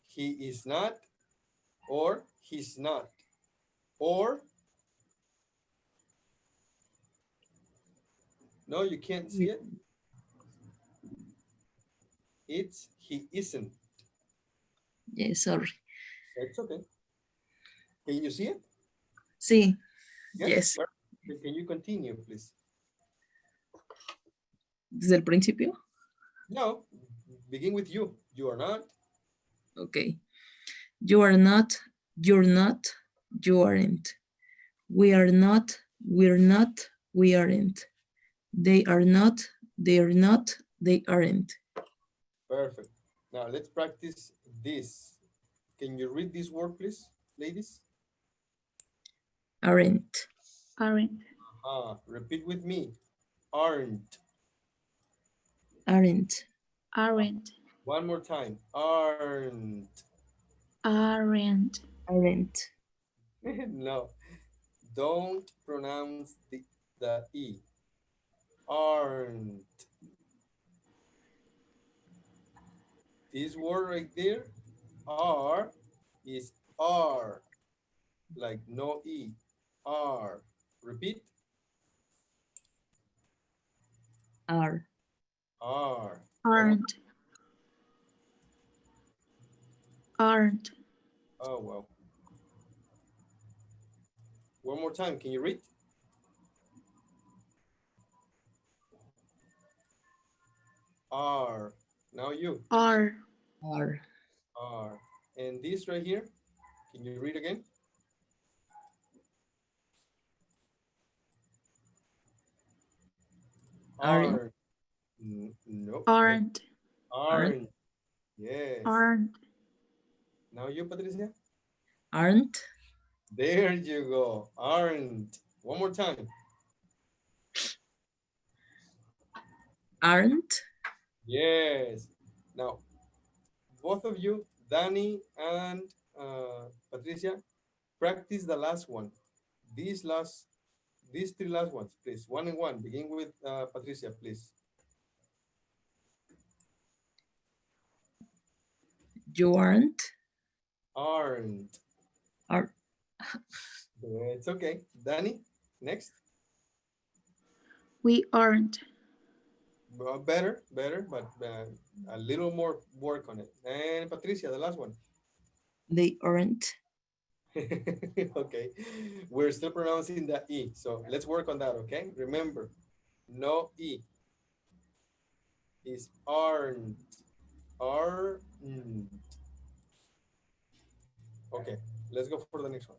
He is not, or he's not, or no, you can't see it. It's he isn't. Yes, sorry. That's okay. Can you see it? Sí. Yes. Yes. Can you continue, please? Desde el principio. No, begin with you. You are not. Okay. You are not. You're not. You aren't. We are not. We're not. We aren't. They are not. They're not. They aren't. Perfect. Now let's practice this. Can you read this word, please, ladies? Aren't. Aren't. Repeat with me. Aren't. Aren't. Aren't. One more time. Aren't. Aren't. Aren't. No. Don't pronounce the E. Aren't. This word right there, are, is are. Like no E. Are. Repeat. Are. Are. Aren't. Aren't. Oh, well. One more time. Can you read? Are. Now you. Are. Are. Are. And this right here, can you read again? Aren't. Are. No. Aren't. Aren't. Yes. Aren't. Now you, Patricia. Aren't. There you go. Aren't. One more time. Aren't. Yes. Now, both of you, Danny and Patricia, practice the last one. These three last ones, please. One and one. Begin with Patricia, please. You aren't. Aren't. Are. It's okay. Danny, next. We aren't. Better, but a little more work on it. And Patricia, the last one. They aren't. Okay. We're still pronouncing the E. So let's work on that, okay? Remember, no E. Is aren't. Aren't. Okay, let's go for the next one.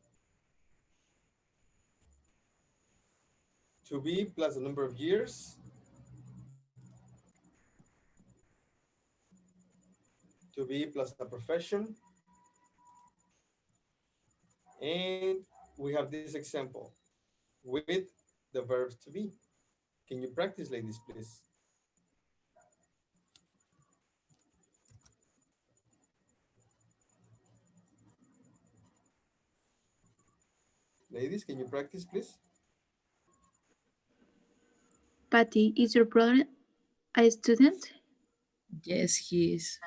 To be plus the number of years. To be plus a profession. And we have this example with the verb to be. Can you practice, ladies, please? Ladies, can you practice, please? Patty, is your brother a student? Yes, he is.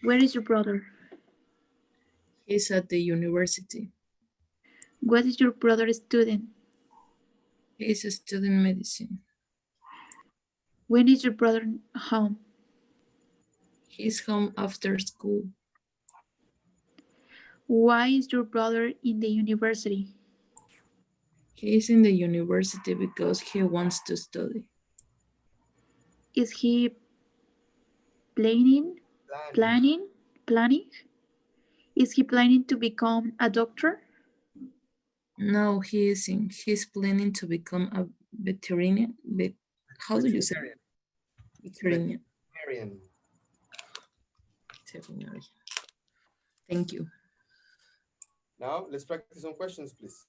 Where is your brother? He's at the university. What is your brother student? He's studying medicine. When is your brother home? He's home after school. Why is your brother in the university? He's in the university because he wants to study. Is he planning? Planning. Planning? Is he planning to become a doctor? No, he isn't. He's planning to become a veterinarian. How do you say it? Veterinarian. Veterinarian. Veterinarian. Thank you. Now, let's practice some questions, please.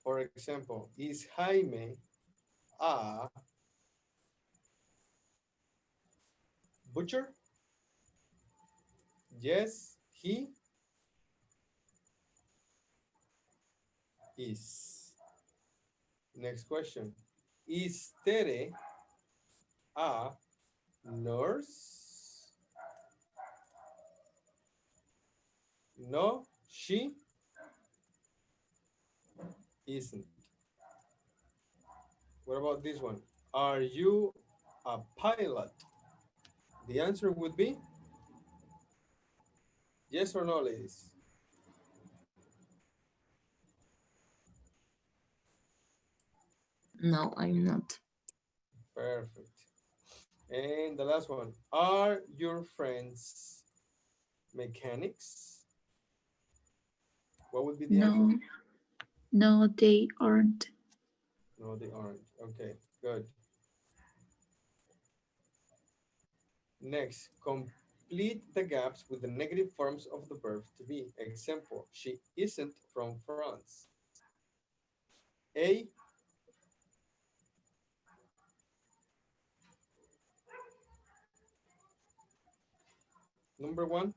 For example, is Jaime a butcher? Yes, he is. Next question. Is Tere a nurse? No, she isn't. What about this one? Are you a pilot? The answer would be yes or no, ladies. No, I'm not. Perfect. And the last one. Are your friends mechanics? What would be the answer? No, no, they aren't. No, they aren't. Okay, good. Next, complete the gaps with the negative forms of the verb to be. Example, she isn't from France. A, number one.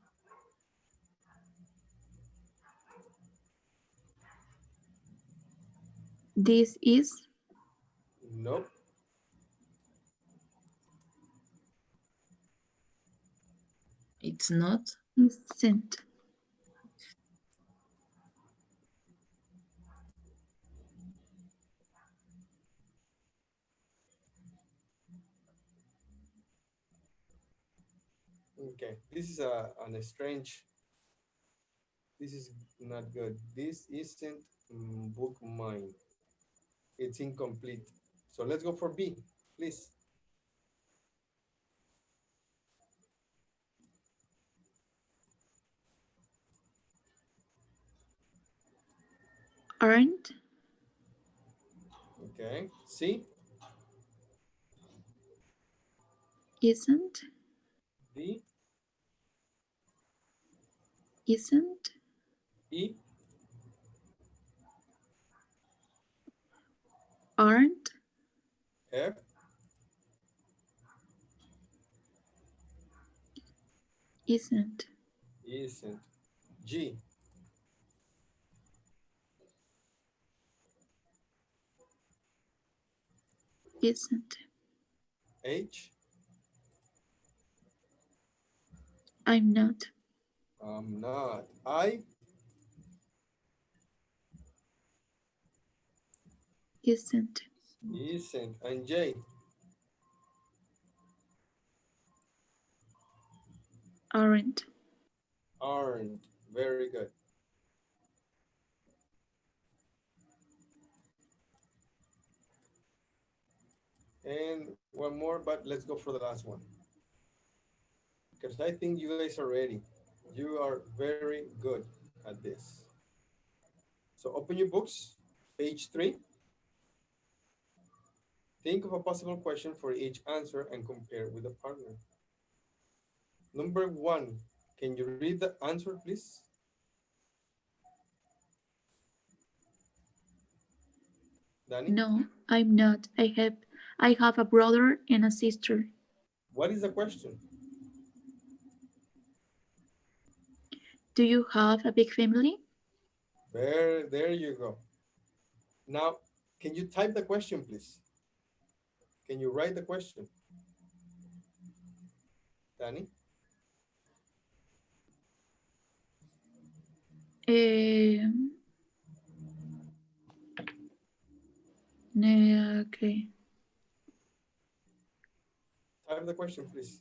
This is Nope. It's not. isn't. Okay, this is an strange, this is not good. This isn't book mine. It's incomplete. So let's go for B, please. Aren't, Okay, C, isn't, D, isn't, E, aren't, F, isn't, isn't, G, isn't. H, I'm not, I'm not, I, isn't, isn't, and J. aren't. Aren't. Very good. And one more, but let's go for the last one. Because I think you guys are ready. You are very good at this. So open your books, page 3. Think of a possible question for each answer and compare with a partner. Number 1, can you read the answer, please? Danny, No, I'm not. I have a brother and a sister. what is the question? Do you have a big family? There you go. Now, can you type the question, please? Can you write the question? Danny? Um, okay. Type the question, please.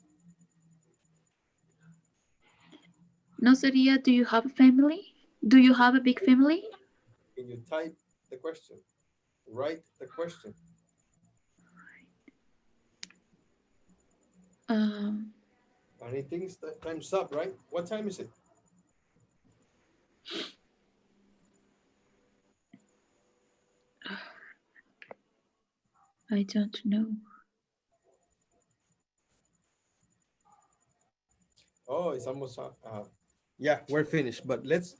No sería, do you have a family? Do you have a big family? Can you type the question? Write the question. Um, Danny thinks that time's up, right? What time is it? I don't know. Oh, it's almost yeah, we're finished. But let's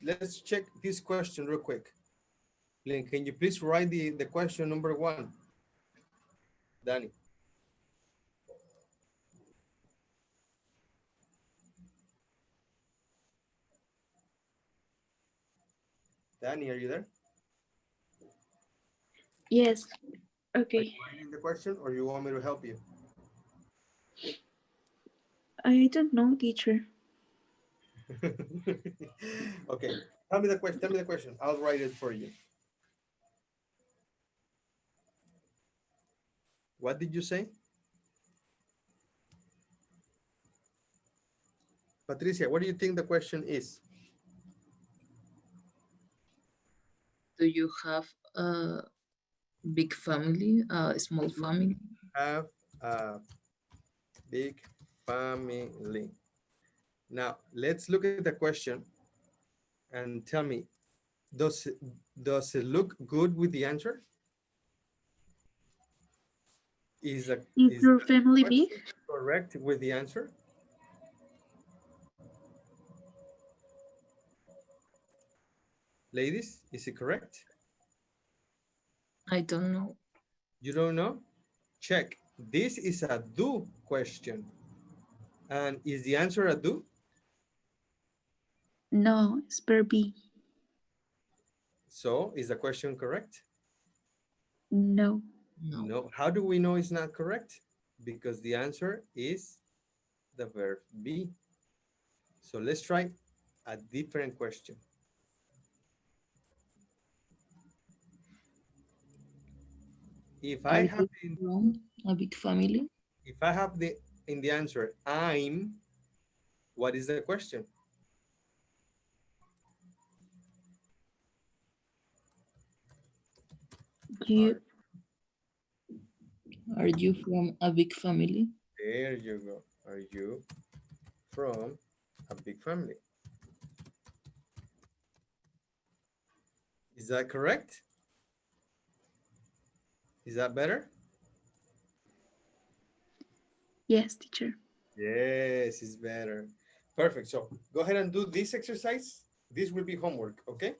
check this question real quick. Lynn, can you please write the question number 1? Danny. Danny, are you there? Yes. Are you Okay. writing the question or you want me to help you? I don't know, teacher. Okay, tell me the question. Tell me the question. I'll write it for you. What did you say? Patricia, what do you think the question is? Do you have a big family, a small family? Have a big family. Now, let's look at the question and tell me, does it look good with the answer? Is the Is your family question big? correct with the answer? Ladies, is it correct? I don't know. You don't know? Check. This is a do question. And is the answer a do? No, spare B. So is the question correct? No. No. No. How do we know it's not correct? Because the answer is the verb be. So let's try a different question. If I Are have you from a big family? the in the answer I'm, what is the question? You Are you from a big family? There you go. Are you from a big family? Is that correct? Is that better? yes, teacher. Yes, it's better. Perfect. So go ahead and do this exercise. This will be homework, okay?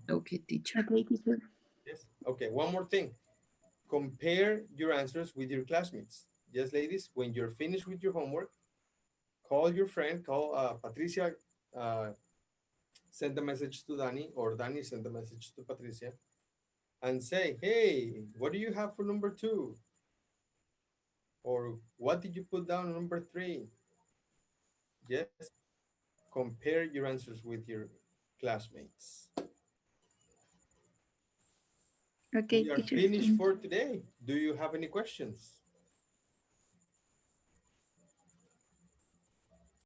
Okay, teacher. Okay, teacher. Yes. Okay, one more thing. Compare your answers with your classmates. Yes, ladies, when you're finished with your homework, call your friend, call Patricia, uh, send a message to Danny, or Danny send a message to Patricia, and say, hey, what do you have for number 2? Or what did you put down on number 3? Yes, compare your answers with your classmates. Okay, We are teacher. finished for today. Do you have any questions?